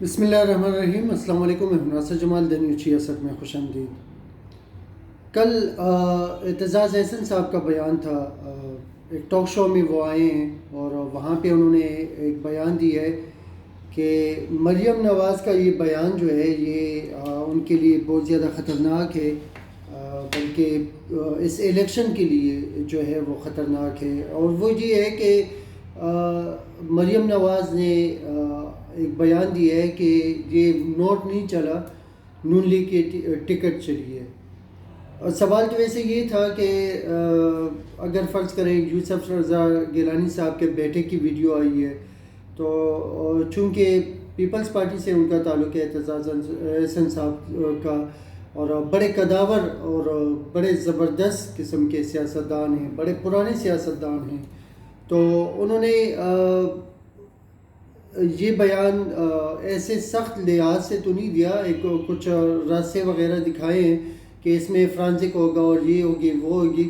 بسم اللہ الرحمن الرحیم۔ السلام علیکم، میں ناصر جمال دنیو سیاست میں خوش آمدید۔ کل اعتزاز احسن صاحب کا بیان تھا، ایک ٹاک شو میں وہ آئے ہیں اور وہاں پہ انہوں نے ایک بیان دیا ہے کہ مریم نواز کا یہ بیان جو ہے یہ ان کے لیے بہت زیادہ خطرناک ہے، بلکہ اس الیکشن کے لیے جو ہے وہ خطرناک ہے۔ اور وہ یہ ہے کہ مریم نواز نے ایک بیان دیا ہے کہ یہ نوٹ نہیں چلا، نون لیگ کی ٹکٹ چلی ہے۔ اور سوال تو ویسے یہ تھا کہ اگر فرض کریں یوسف رضا گیلانی صاحب کے بیٹے کی ویڈیو آئی ہے تو چونکہ پیپلز پارٹی سے ان کا تعلق ہے، اعتزاز احسن صاحب کا، اور بڑے قداور اور بڑے زبردست قسم کے سیاستدان ہیں، بڑے پرانے سیاستدان ہیں، تو انہوں نے یہ بیان ایسے سخت لحاظ سے تو نہیں دیا، ایک کچھ راستے وغیرہ دکھائے ہیں کہ اس میں فرانزک ہوگا اور یہ ہوگی وہ ہوگی،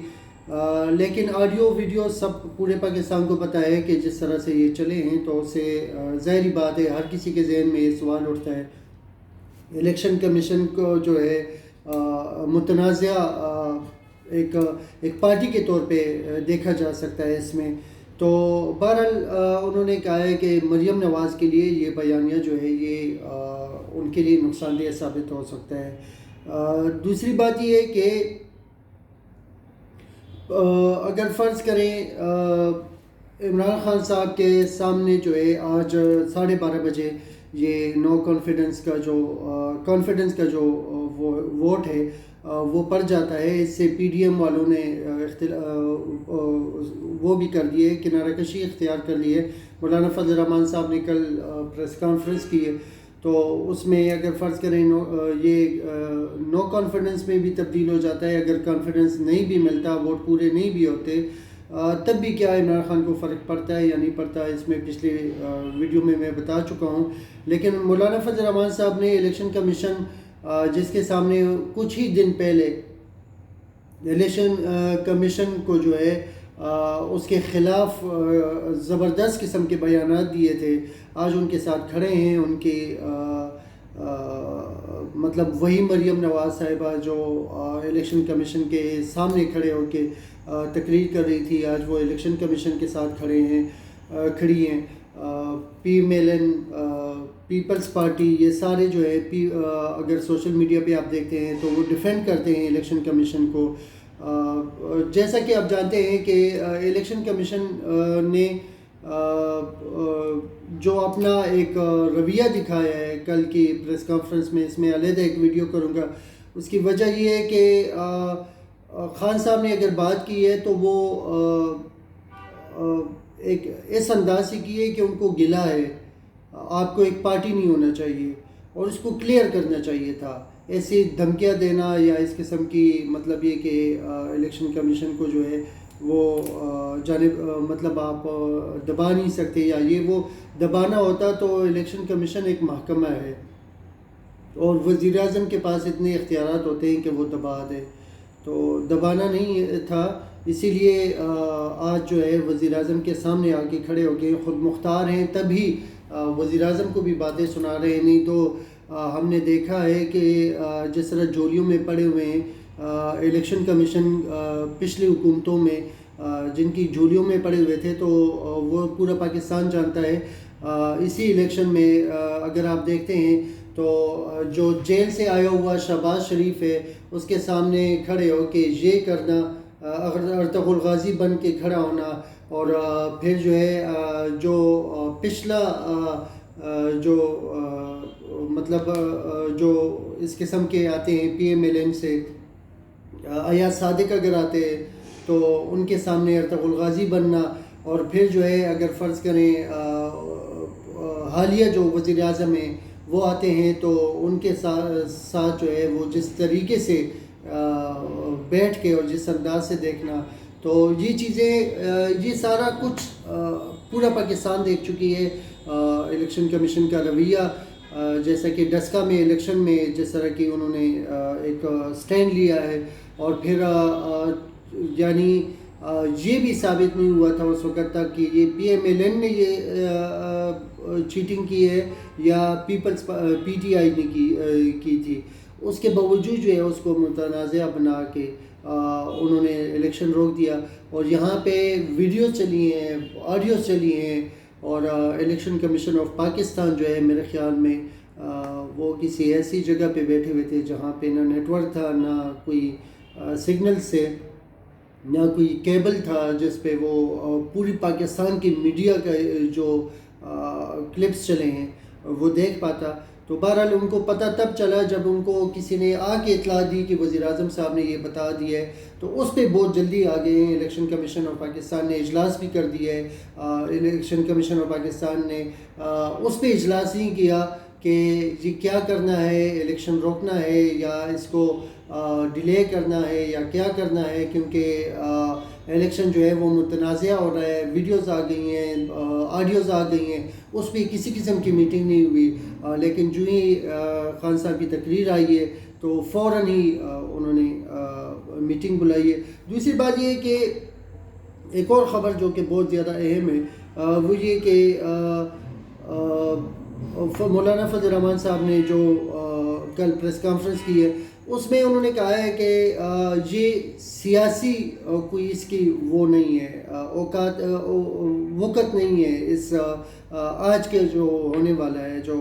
لیکن آڈیو ویڈیو سب پورے پاکستان کو پتہ ہے کہ جس طرح سے یہ چلے ہیں، تو اس سے ظاہری بات ہے ہر کسی کے ذہن میں یہ سوال اٹھتا ہے۔ الیکشن کمیشن کو جو ہے متنازعہ ایک پارٹی کے طور پہ دیکھا جا سکتا ہے اس میں، تو بہرحال انہوں نے کہا ہے کہ مریم نواز کے لیے یہ بیانیہ جو ہے یہ ان کے لیے نقصان دہ ثابت ہو سکتا ہے۔ دوسری بات یہ ہے کہ اگر فرض کریں عمران خان صاحب کے سامنے جو ہے آج 12:30 بجے یہ نو کانفیڈنس کا جو ووٹ ہے وہ پڑ جاتا ہے، اس سے پی ڈی ایم والوں نے وہ بھی کر دیے، کنارہ کشی اختیار کر لی ہے۔ مولانا فضل الرحمان صاحب نے کل پریس کانفرنس کی ہے، تو اس میں اگر فرض کریں یہ نو کانفیڈنس میں بھی تبدیل ہو جاتا ہے، اگر کانفیڈنس نہیں بھی ملتا، ووٹ پورے نہیں بھی ہوتے، تب بھی کیا عمران خان کو فرق پڑتا ہے یا نہیں پڑتا، اس میں پچھلے ویڈیو میں بتا چکا ہوں۔ لیکن مولانا فضل الرحمان صاحب نے الیکشن کمیشن جس کے سامنے کچھ ہی دن پہلے الیکشن کمیشن کو جو ہے اس کے خلاف زبردست قسم کے بیانات دیے تھے، آج ان کے ساتھ کھڑے ہیں، ان کے مطلب وہی مریم نواز صاحبہ جو الیکشن کمیشن کے سامنے کھڑے ہو کے تقریر کر رہی تھی، آج وہ الیکشن کمیشن کے ساتھ کھڑی ہیں۔ P M L N, Peoples Party, یہ سارے جو ہے اگر سوشل میڈیا پہ آپ دیکھتے ہیں تو وہ ڈیفینڈ کرتے ہیں الیکشن کمیشن کو۔ جیسا کہ آپ جانتے ہیں کہ الیکشن کمیشن نے جو اپنا ایک رویہ دکھایا ہے کل کی پریس کانفرنس میں، اس میں علیحدہ ایک ویڈیو کروں گا، اس کی وجہ یہ ہے کہ خان صاحب نے اگر بات کی ہے تو وہ ایک اس انداز سے کی ہے کہ ان کو گلہ ہے، آپ کو ایک پارٹی نہیں ہونا چاہیے اور اس کو کلیئر کرنا چاہیے تھا۔ ایسی دھمکیاں دینا یا اس قسم کی مطلب یہ کہ الیکشن کمیشن کو جو ہے وہ مطلب آپ دبا نہیں سکتے، یا یہ وہ دبانا ہوتا تو الیکشن کمیشن ایک محکمہ ہے اور وزیر اعظم کے پاس اتنے اختیارات ہوتے ہیں کہ وہ دبا دے، تو دبانا نہیں تھا، اسی لیے آج جو ہے وزیر اعظم کے سامنے آ کے کھڑے ہو کے خود مختار ہیں، تبھی وزیر اعظم کو بھی باتیں سنا رہے ہیں، نہیں تو ہم نے دیکھا ہے کہ جس طرح جولیوں میں پڑے ہوئے ہیں الیکشن کمیشن پچھلی حکومتوں میں جن کی جولیوں میں پڑے ہوئے تھے، تو وہ پورا پاکستان جانتا ہے۔ اسی الیکشن میں اگر آپ دیکھتے ہیں تو جو جیل سے آیا ہوا شہباز شریف ہے، اس کے سامنے کھڑے ہو کے یہ کرنا، ارطغرل الغازی بن کے کھڑا ہونا، اور پھر جو ہے جو پچھلا جو مطلب جو اس قسم کے آتے ہیں پی ایم ایل این سے، ایاز صادق اگر آتے ہیں تو ان کے سامنے ارطغرل الغازی بننا، اور پھر جو ہے اگر فرض کریں حالیہ جو وزیر اعظم ہیں وہ آتے ہیں تو ان کے ساتھ جو ہے وہ جس طریقے سے بیٹھ کے اور جس انداز سے دیکھنا، تو یہ چیزیں یہ سارا کچھ پورا پاکستان دیکھ چکی ہے۔ الیکشن کمیشن کا رویہ، جیسا کہ ڈسکا میں الیکشن میں جس طرح کی انہوں نے ایک سٹینڈ لیا ہے، اور پھر یعنی یہ بھی ثابت نہیں ہوا تھا اس وقت تک کہ یہ پی ایم ایل این نے یہ چیٹنگ کی ہے یا پیپلز PTI نے کی تھی، اس کے باوجود جو ہے اس کو متنازع بنا کے انہوں نے الیکشن روک دیا. اور یہاں پہ ویڈیوز چلی ہیں، آڈیوز چلی ہیں، اور الیکشن کمیشن آف پاکستان جو ہے میرے خیال میں وہ کسی ایسی جگہ پہ بیٹھے ہوئے تھے جہاں پہ نہ نیٹ ورک تھا، نہ کوئی سگنل سے، نہ کوئی کیبل تھا جس پہ وہ پوری پاکستان کی میڈیا کا جو کلپس چلے ہیں وہ دیکھ پاتا. تو بہرحال ان کو پتہ تب چلا جب ان کو کسی نے آ کے اطلاع دی کہ وزیر اعظم صاحب نے یہ بتا دیا ہے. تو اس پہ بہت جلدی آ گئے ہیں. الیکشن کمیشن آف پاکستان نے اجلاس بھی کر دیا ہے. الیکشن کمیشن آف پاکستان نے اس پہ اجلاس نہیں کیا کہ یہ کیا کرنا ہے، الیکشن روکنا ہے یا اس کو ڈیلے کرنا ہے یا کیا کرنا ہے، کیونکہ الیکشن جو ہے وہ متنازع ہو رہا ہے. ویڈیوز آ گئی ہیں، آڈیوز آ گئی ہیں، اس پہ کسی قسم کی میٹنگ نہیں ہوئی. لیکن جو ہی خان صاحب کی تقریر آئی ہے تو فوراً ہی انہوں نے میٹنگ بلائی ہے. دوسری بات یہ ہے کہ ایک اور خبر جو کہ بہت زیادہ اہم ہے وہ یہ کہ مولانا فضل الرحمان صاحب نے جو کل پریس کانفرنس کی ہے اس میں انہوں نے کہا ہے کہ یہ سیاسی کوئی اس کی وہ نہیں ہے، اوقات وقت نہیں ہے اس آج کے جو ہونے والا ہے، جو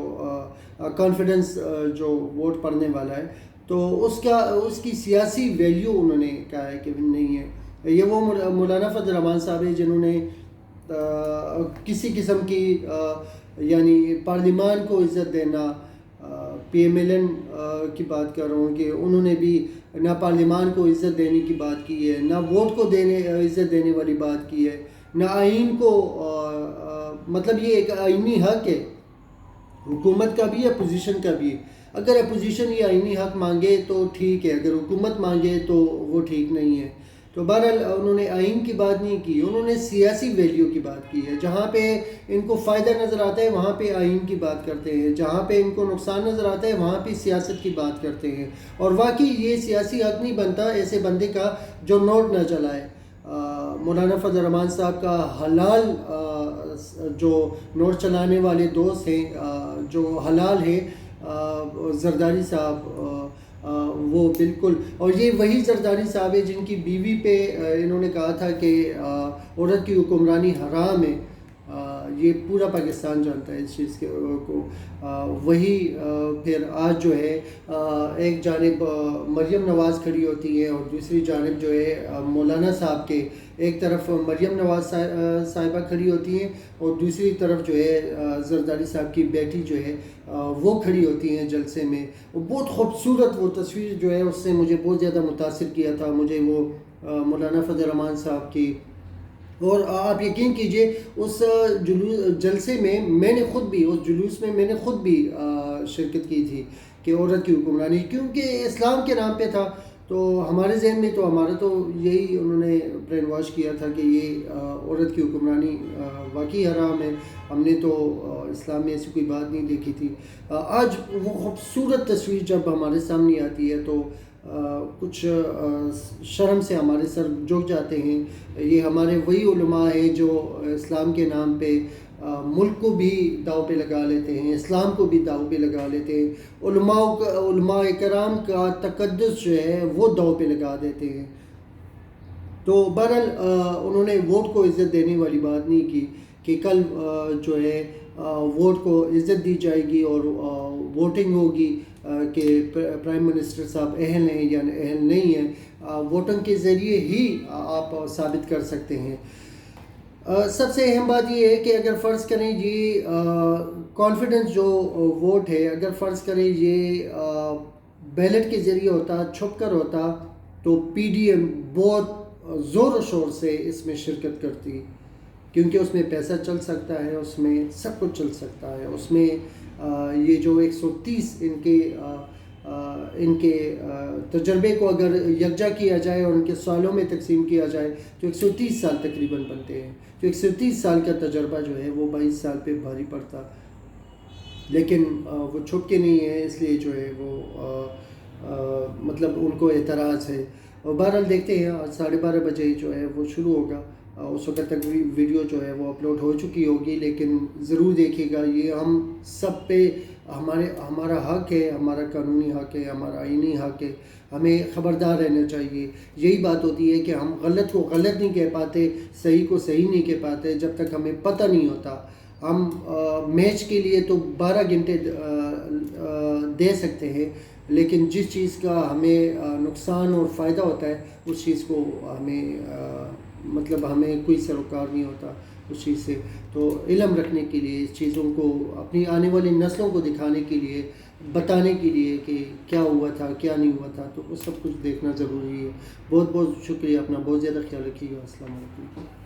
کانفیڈنس جو ووٹ پڑنے والا ہے، تو اس کی سیاسی ویلیو انہوں نے کہا ہے کہ نہیں ہے. یہ وہ مولانا فضل الرحمان صاحب ہیں جنہوں نے کسی قسم کی یعنی پارلیمان کو عزت دینا، PMLN کی بات کر رہا ہوں کہ انہوں نے بھی نہ پارلیمان کو عزت دینے کی بات کی ہے، نہ ووٹ کو عزت دینے والی بات کی ہے، نہ آئین کو. مطلب یہ ایک آئینی حق ہے، حکومت کا بھی، اپوزیشن کا بھی. اگر اپوزیشن یہ آئینی حق مانگے تو ٹھیک ہے، اگر حکومت مانگے تو وہ ٹھیک نہیں ہے. تو بہرحال انہوں نے آئین کی بات نہیں کی، انہوں نے سیاسی ویلیو کی بات کی ہے. جہاں پہ ان کو فائدہ نظر آتا ہے وہاں پہ آئین کی بات کرتے ہیں، جہاں پہ ان کو نقصان نظر آتا ہے وہاں پہ سیاست کی بات کرتے ہیں. اور واقعی یہ سیاسی حق نہیں بنتا ایسے بندے کا جو نوٹ نہ چلائے. مولانا فضل الرحمان صاحب کا حلال جو نوٹ چلانے والے دوست ہیں جو حلال ہیں، زرداری صاحب، وہ بالکل، اور یہ وہی زرداری صاحب ہے جن کی بیوی پہ انہوں نے کہا تھا کہ عورت کی حکمرانی حرام ہے. یہ پورا پاکستان جانتا ہے اس چیز کو. وہی پھر آج جو ہے ایک جانب مریم نواز کھڑی ہوتی ہے اور دوسری جانب جو ہے مولانا صاحب کے، ایک طرف مریم نواز صاحبہ کھڑی ہوتی ہیں اور دوسری طرف جو ہے زرداری صاحب کی بیٹی جو ہے وہ کھڑی ہوتی ہیں جلسے میں. بہت خوبصورت وہ تصویر جو ہے اس نے مجھے بہت زیادہ متاثر کیا تھا، مجھے وہ مولانا فضل الرحمان صاحب کی. اور آپ یقین کیجئے اس جلسے میں میں نے خود بھی، اس جلوس میں میں نے خود بھی شرکت کی تھی کہ عورت کی حکمرانی، کیونکہ اسلام کے نام پہ تھا. تو ہمارے ذہن میں تو ہمارا تو یہی انہوں نے برین واش کیا تھا کہ یہ عورت کی حکمرانی واقعی حرام ہے. ہم نے تو اسلام میں ایسی کوئی بات نہیں دیکھی تھی. آج وہ خوبصورت تصویر جب ہمارے سامنے آتی ہے تو کچھ شرم سے ہمارے سر جھک جاتے ہیں. یہ ہمارے وہی علماء ہیں جو اسلام کے نام پہ ملک کو بھی داؤ پہ لگا لیتے ہیں، اسلام کو بھی داؤ پہ لگا لیتے ہیں، علماء کرام کا تقدس جو ہے وہ داؤ پہ لگا دیتے ہیں. تو بہرحال انہوں نے ووٹ کو عزت دینے والی بات نہیں کی کہ کل جو ہے ووٹ کو عزت دی جائے گی اور ووٹنگ ہوگی کہ پرائم منسٹر صاحب اہل ہیں یا اہل نہیں ہیں. ووٹنگ کے ذریعے ہی آپ ثابت کر سکتے ہیں. سب سے اہم بات یہ ہے کہ اگر فرض کریں یہ کانفیڈنس جو ووٹ ہے، اگر فرض کریں یہ بیلٹ کے ذریعے ہوتا، چھپ کر ہوتا، تو PDM بہت زور و شور سے اس میں شرکت کرتی، کیونکہ اس میں پیسہ چل سکتا ہے، اس میں سب کچھ چل سکتا ہے. اس میں یہ جو 130 ان کے تجربے کو اگر یکجا کیا جائے اور ان کے سالوں میں تقسیم کیا جائے تو 130 سال تقریباً بنتے ہیں. تو 130 سال کا تجربہ جو ہے وہ 22 سال پہ بھاری پڑتا، لیکن وہ چھپ کے نہیں ہے، اس لیے جو ہے وہ مطلب ان کو اعتراض ہے. اور بہرحال دیکھتے ہیں آج 12:30 بجے جو ہے وہ شروع ہوگا اس وقت تک ویڈیو جو ہے وہ اپلوڈ ہو چکی ہوگی، لیکن ضرور دیکھیے گا. یہ ہم سب پہ ہمارا حق ہے، ہمارا قانونی حق ہے، ہمارا آئینی حق ہے. ہمیں خبردار رہنا چاہیے. یہی بات ہوتی ہے کہ ہم غلط کو غلط نہیں کہہ پاتے، صحیح کو صحیح نہیں کہہ پاتے جب تک ہمیں پتہ نہیں ہوتا. ہم میچ کے لیے تو 12 گھنٹے دے سکتے ہیں، لیکن جس چیز کا ہمیں نقصان اور فائدہ ہوتا ہے اس چیز کو ہمیں کوئی سروکار نہیں ہوتا اس چیز سے. تو علم رکھنے کے لیے، اس چیزوں کو اپنی آنے والی نسلوں کو دکھانے کے لیے، بتانے کے لیے کہ کیا ہوا تھا کیا نہیں ہوا تھا، تو وہ سب کچھ دیکھنا ضروری ہے. بہت بہت شکریہ. اپنا بہت زیادہ خیال رکھیے گا. السلام علیکم.